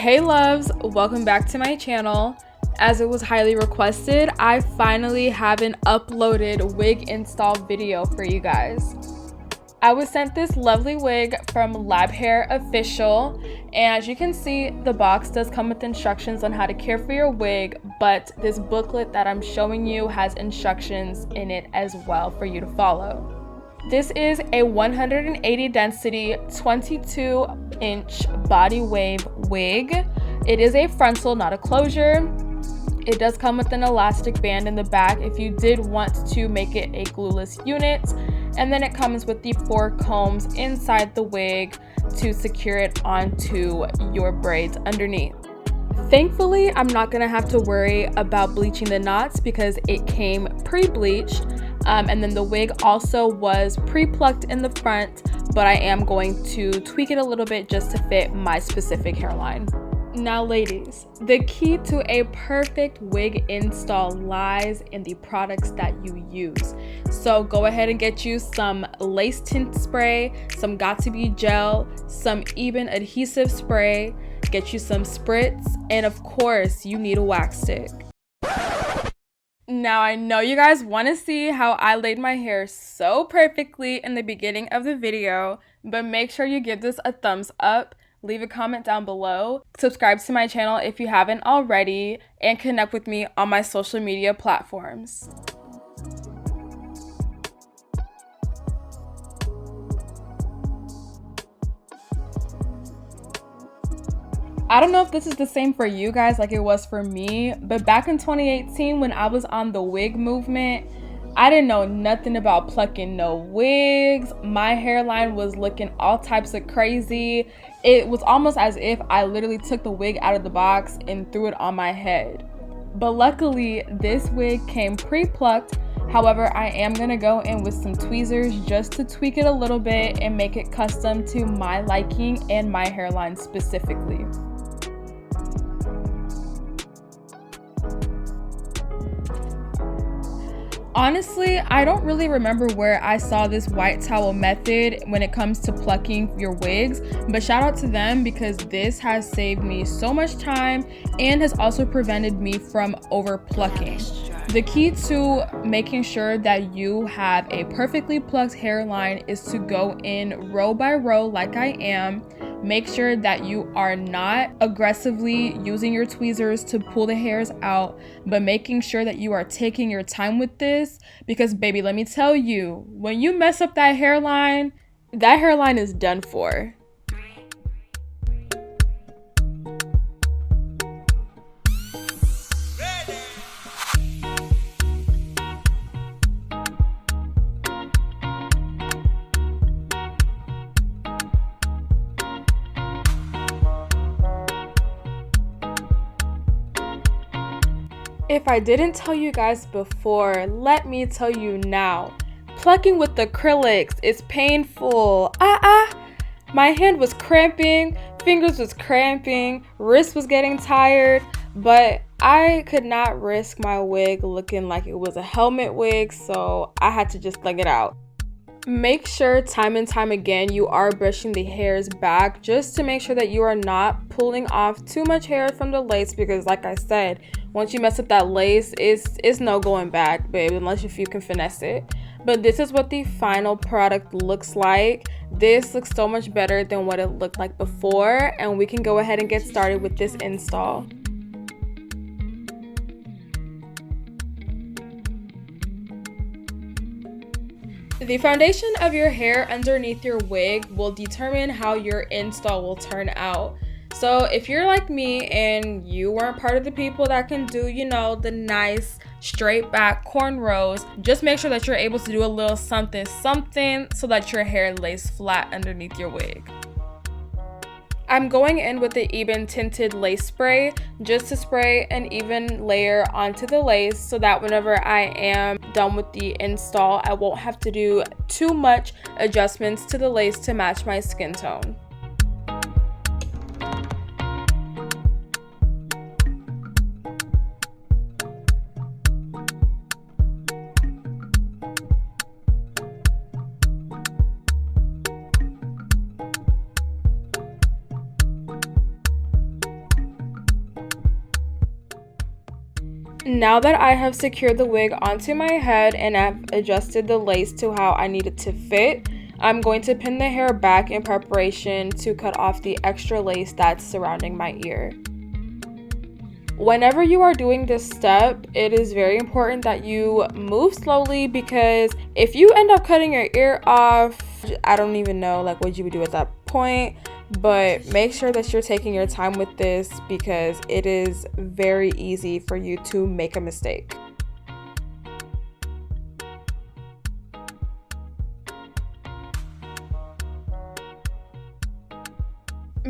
Hey loves, welcome back to my channel. As it was highly requested, I finally have an uploaded wig install video for you guys. I was sent this lovely wig from Lab Hair Official, and as you can see, the box does come with instructions on how to care for your wig, but this booklet that I'm showing you has instructions in it as well for you to follow. This is a 180 density 22-inch body wave wig. It is a frontal, not a closure. It does come with an elastic band in the back if you did want to make it a glueless unit. And then it comes with the 4 combs inside the wig to secure it onto your braids underneath. Thankfully, I'm not gonna have to worry about bleaching the knots because it came pre-bleached. And then the wig also was pre-plucked in the front, but I am going to tweak it a little bit just to fit my specific hairline. Now ladies, the key to a perfect wig install lies in the products that you use. So go ahead and get you some lace tint spray, some Got2b gel, some even adhesive spray, get you some spritz, and of course you need a wax stick. Now I know you guys want to see how I laid my hair so perfectly in the beginning of the video, but make sure you give this a thumbs up, leave a comment down below, subscribe to my channel if you haven't already, and connect with me on my social media platforms. I don't know if this is the same for you guys like it was for me, but back in 2018 when I was on the wig movement, I didn't know nothing about plucking no wigs. My hairline was looking all types of crazy. It was almost as if I literally took the wig out of the box and threw it on my head. But luckily, this wig came pre-plucked. However, I am gonna go in with some tweezers just to tweak it a little bit and make it custom to my liking and my hairline specifically. Honestly, I don't really remember where I saw this white towel method when it comes to plucking your wigs, but shout out to them because this has saved me so much time and has also prevented me from over plucking. The key to making sure that you have a perfectly plucked hairline is to go in row by row like I am. Make sure that you are not aggressively using your tweezers to pull the hairs out, but making sure that you are taking your time with this because baby, let me tell you, when you mess up that hairline is done for. If I didn't tell you guys before, let me tell you now. Plucking with acrylics is painful. My hand was cramping, fingers was cramping, wrist was getting tired, but I could not risk my wig looking like it was a helmet wig, so I had to just thug it out. Make sure time and time again you are brushing the hairs back just to make sure that you are not pulling off too much hair from the lace because like I said, once you mess up that lace, it's no going back, babe, unless if you can finesse it. But this is what the final product looks like. This looks so much better than what it looked like before, and we can go ahead and get started with this install. The foundation of your hair underneath your wig will determine how your install will turn out. So if you're like me and you weren't part of the people that can do, you know, the nice straight back cornrows, just make sure that you're able to do a little something so that your hair lays flat underneath your wig. I'm going in with the even tinted lace spray just to spray an even layer onto the lace so that whenever I am done with the install, I won't have to do too much adjustments to the lace to match my skin tone. Now that I have secured the wig onto my head and I've adjusted the lace to how I need it to fit, I'm going to pin the hair back in preparation to cut off the extra lace that's surrounding my ear. Whenever you are doing this step, it is very important that you move slowly, because if you end up cutting your ear off, I don't even know like what you would do at that point, but make sure that you're taking your time with this because it is very easy for you to make a mistake.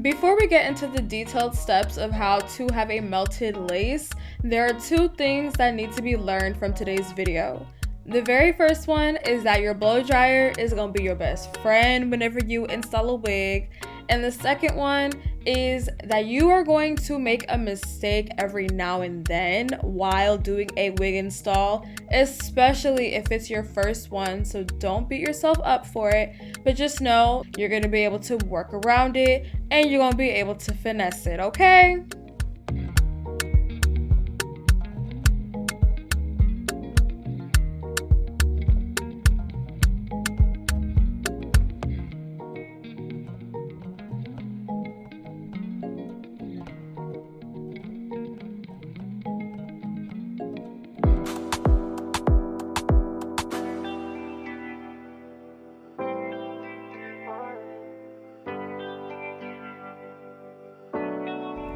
Before we get into the detailed steps of how to have a melted lace, there are two things that need to be learned from today's video. The very first one is that your blow dryer is going to be your best friend whenever you install a wig. And the second one is that you are going to make a mistake every now and then while doing a wig install, especially if it's your first one. So don't beat yourself up for it, but just know you're going to be able to work around it and you're going to be able to finesse it, okay?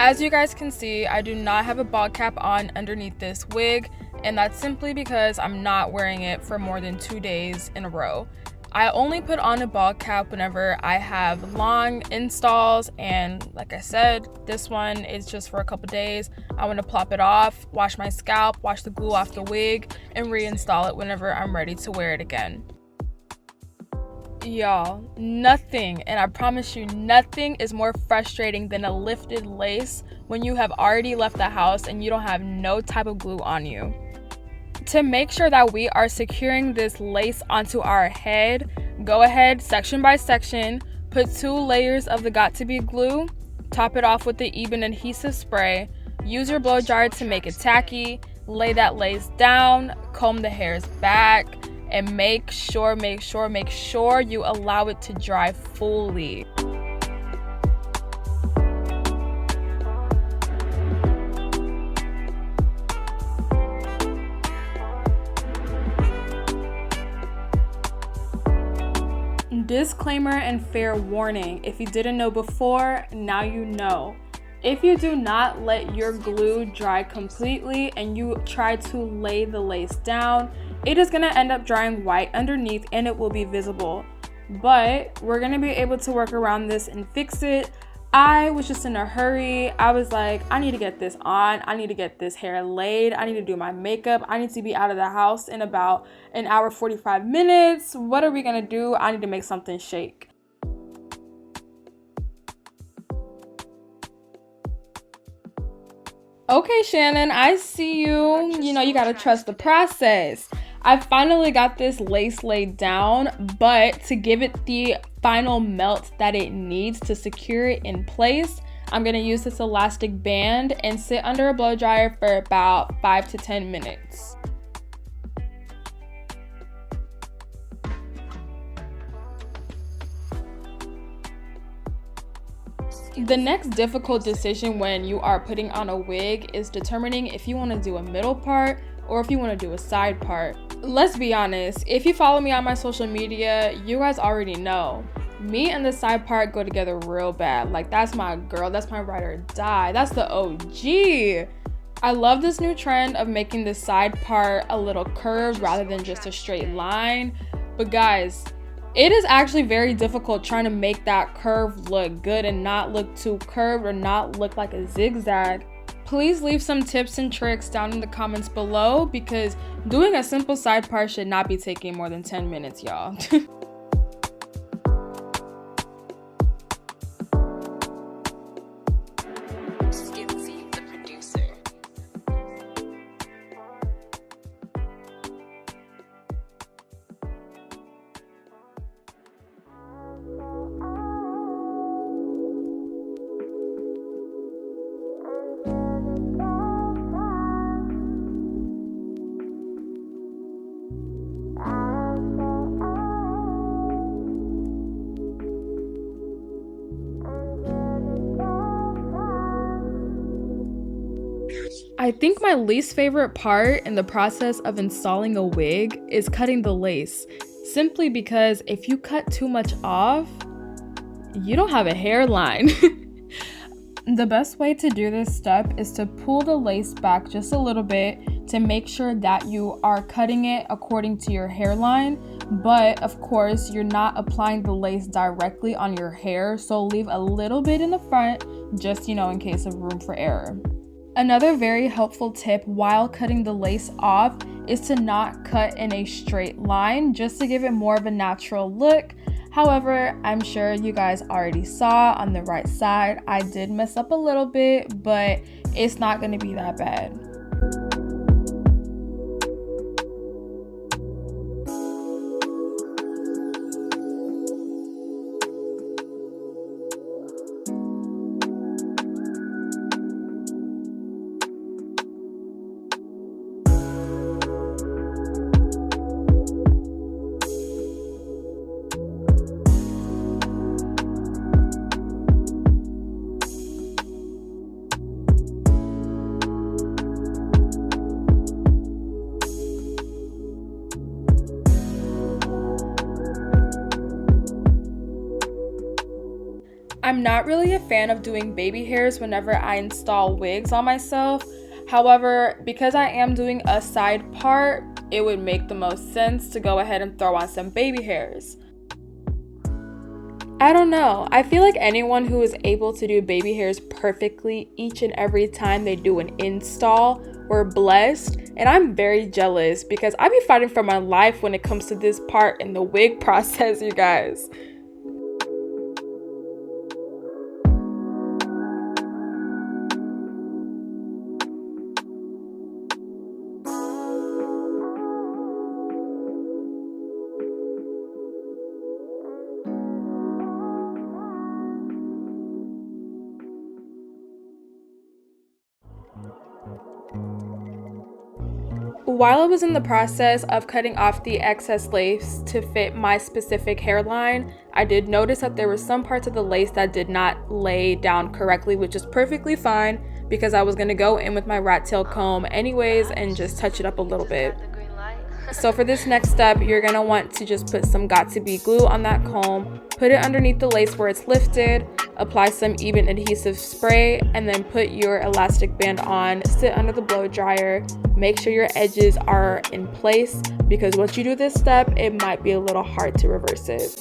As you guys can see, I do not have a bald cap on underneath this wig, and that's simply because I'm not wearing it for more than 2 days in a row. I only put on a bald cap whenever I have long installs, and like I said, this one is just for a couple days. I want to plop it off, wash my scalp, wash the glue off the wig, and reinstall it whenever I'm ready to wear it again. Y'all, nothing, and I promise you, nothing is more frustrating than a lifted lace when you have already left the house and you don't have no type of glue on you. To make sure that we are securing this lace onto our head, go ahead section by section, put 2 layers of the Got2b glue, top it off with the Eben adhesive spray, use your blow dryer to make it tacky, lay that lace down, comb the hairs back, and make sure you allow it to dry fully. Disclaimer and fair warning, if you didn't know before, now you know. If you do not let your glue dry completely and you try to lay the lace down, it is going to end up drying white underneath and it will be visible. But we're going to be able to work around this and fix it. I was just in a hurry. I was like, I need to get this on. I need to get this hair laid. I need to do my makeup. I need to be out of the house in about an hour 45 minutes. What are we going to do? I need to make something shake. Okay, Shannon, I see you. You know, you gotta trust the process. I finally got this lace laid down, but to give it the final melt that it needs to secure it in place, I'm gonna use this elastic band and sit under a blow dryer for about 5 to 10 minutes. The next difficult decision when you are putting on a wig is determining if you want to do a middle part or if you want to do a side part. Let's be honest, if you follow me on my social media, you guys already know. Me and the side part go together real bad. Like, that's my girl, that's my ride or die, that's the OG. I love this new trend of making the side part a little curved rather than just a straight line. But guys, it is actually very difficult trying to make that curve look good and not look too curved or not look like a zigzag. Please leave some tips and tricks down in the comments below, because doing a simple side part should not be taking more than 10 minutes, y'all. I think my least favorite part in the process of installing a wig is cutting the lace, simply because if you cut too much off, you don't have a hairline. The best way to do this step is to pull the lace back just a little bit to make sure that you are cutting it according to your hairline, but of course you're not applying the lace directly on your hair, so leave a little bit in the front just, in case of room for error. Another very helpful tip while cutting the lace off is to not cut in a straight line, just to give it more of a natural look. However, I'm sure you guys already saw on the right side, I did mess up a little bit, but it's not going to be that bad. I'm not really a fan of doing baby hairs whenever I install wigs on myself. However, because I am doing a side part, it would make the most sense to go ahead and throw on some baby hairs. I don't know, I feel like anyone who is able to do baby hairs perfectly each and every time they do an install, we're blessed, and I'm very jealous because I be fighting for my life when it comes to this part in the wig process, you guys. While I was in the process of cutting off the excess lace to fit my specific hairline, I did notice that there were some parts of the lace that did not lay down correctly, which is perfectly fine because I was going to go in with my rat tail comb anyways and just touch it up a little bit. So for this next step, you're going to want to just put some Got2b glue on that comb, put it underneath the lace where it's lifted, apply some even adhesive spray, and then put your elastic band on, sit under the blow dryer, make sure your edges are in place because once you do this step, it might be a little hard to reverse it.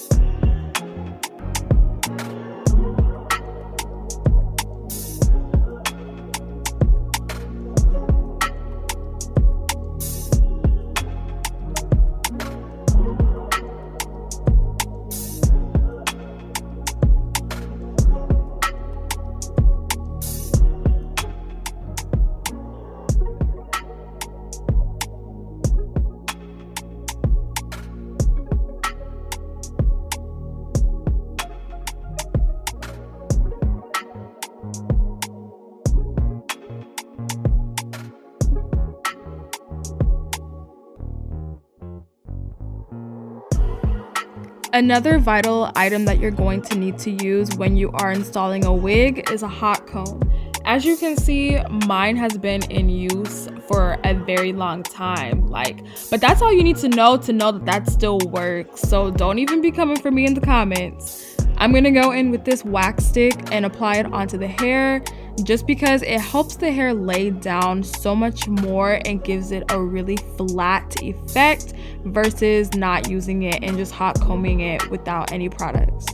Another vital item that you're going to need to use when you are installing a wig is a hot comb. As you can see, mine has been in use for a very long time, but that's all you need to know that still works. So don't even be coming for me in the comments. I'm gonna go in with this wax stick and apply it onto the hair just because it helps the hair lay down so much more and gives it a really flat effect versus not using it and just hot combing it without any products.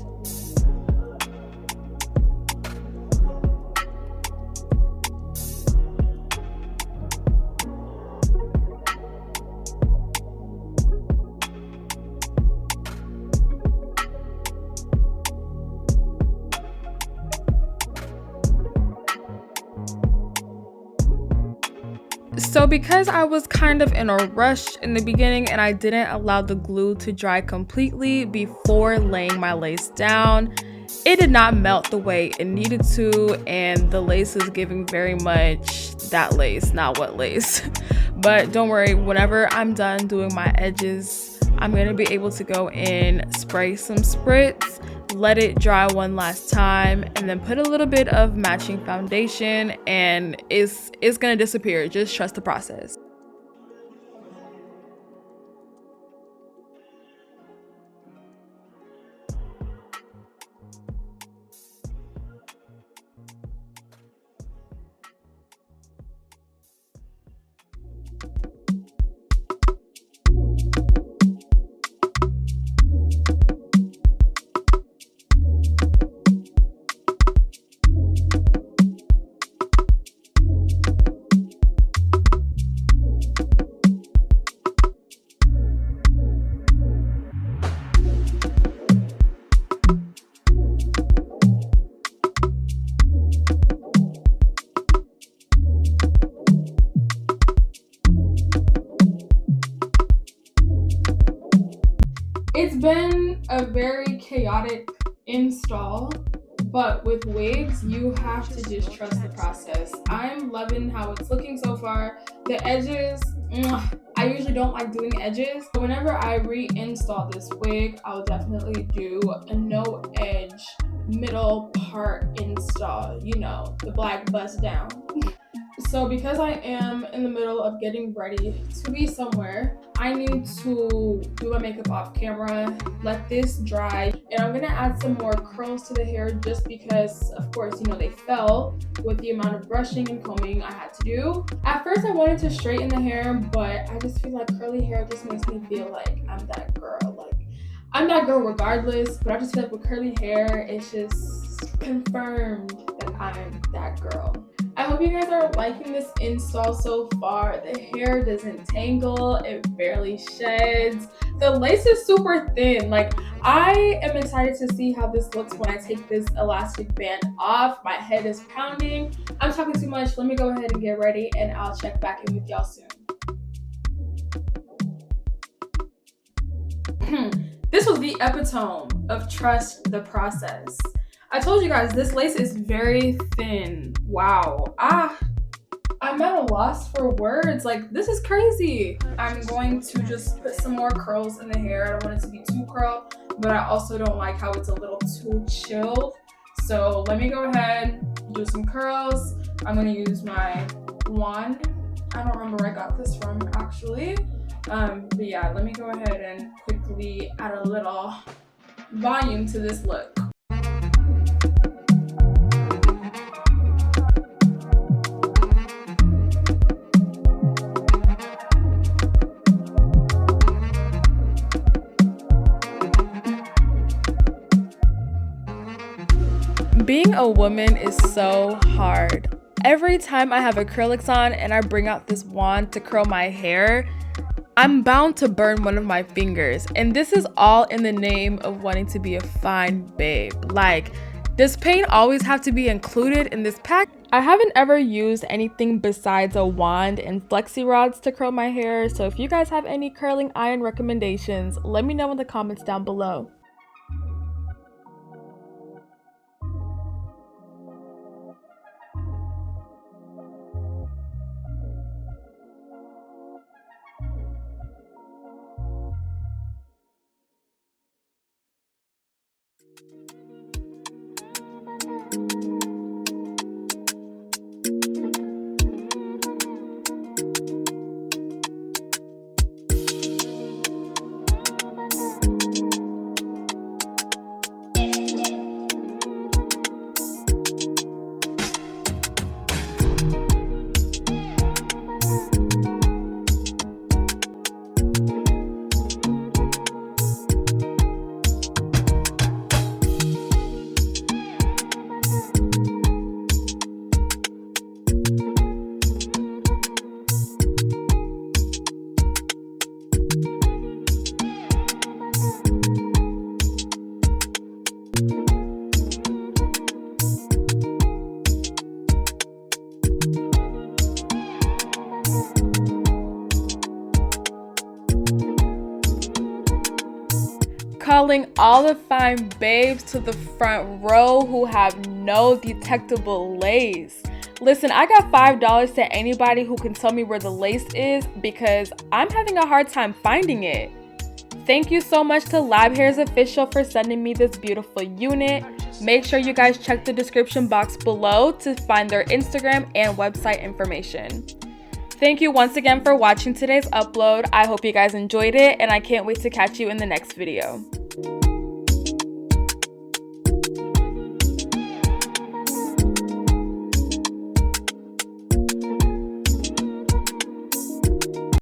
So because I was kind of in a rush in the beginning and I didn't allow the glue to dry completely before laying my lace down, it did not melt the way it needed to, and the lace is giving very much that lace, not what lace. But don't worry, whenever I'm done doing my edges, I'm going to be able to go in, spray some spritz, let it dry one last time, and then put a little bit of matching foundation, and it's gonna disappear. Just trust the process. It's been a very chaotic install, but with wigs, you have to just trust the process. I'm loving how it's looking so far. The edges, I usually don't like doing edges. But whenever I reinstall this wig, I'll definitely do a no edge middle part install, you know, the black bust down. So because I am in the middle of getting ready to be somewhere, I need to do my makeup off camera, let this dry, and I'm gonna add some more curls to the hair just because, of course, you know, they fell with the amount of brushing and combing I had to do. At first I wanted to straighten the hair, but I just feel like curly hair just makes me feel like I'm that girl. Like, I'm that girl regardless, but I just feel like with curly hair, it's just confirmed that I'm that girl. I hope you guys are liking this install so far. The hair doesn't tangle, it barely sheds. The lace is super thin. Like, I am excited to see how this looks when I take this elastic band off. My head is pounding. I'm talking too much. Let me go ahead and get ready, and I'll check back in with y'all soon. This was the epitome of trust the process. I told you guys, this lace is very thin. Wow. I'm at a loss for words. Like, this is crazy. I'm going to just put some more curls in the hair. I don't want it to be too curled, but I also don't like how it's a little too chilled. So let me go ahead, do some curls. I'm gonna use my wand. I don't remember where I got this from, actually. But yeah, let me go ahead and quickly add a little volume to this look. Being a woman is so hard. Every time I have acrylics on and I bring out this wand to curl my hair, I'm bound to burn one of my fingers. And this is all in the name of wanting to be a fine babe. Like, does paint always have to be included in this pack? I haven't ever used anything besides a wand and flexi rods to curl my hair. So if you guys have any curling iron recommendations, let me know in the comments down below. Calling all the fine babes to the front row who have no detectable lace. Listen, I got $5 to anybody who can tell me where the lace is because I'm having a hard time finding it. Thank you so much to Lab Hairs Official for sending me this beautiful unit. Make sure you guys check the description box below to find their Instagram and website information. Thank you once again for watching today's upload. I hope you guys enjoyed it, and I can't wait to catch you in the next video.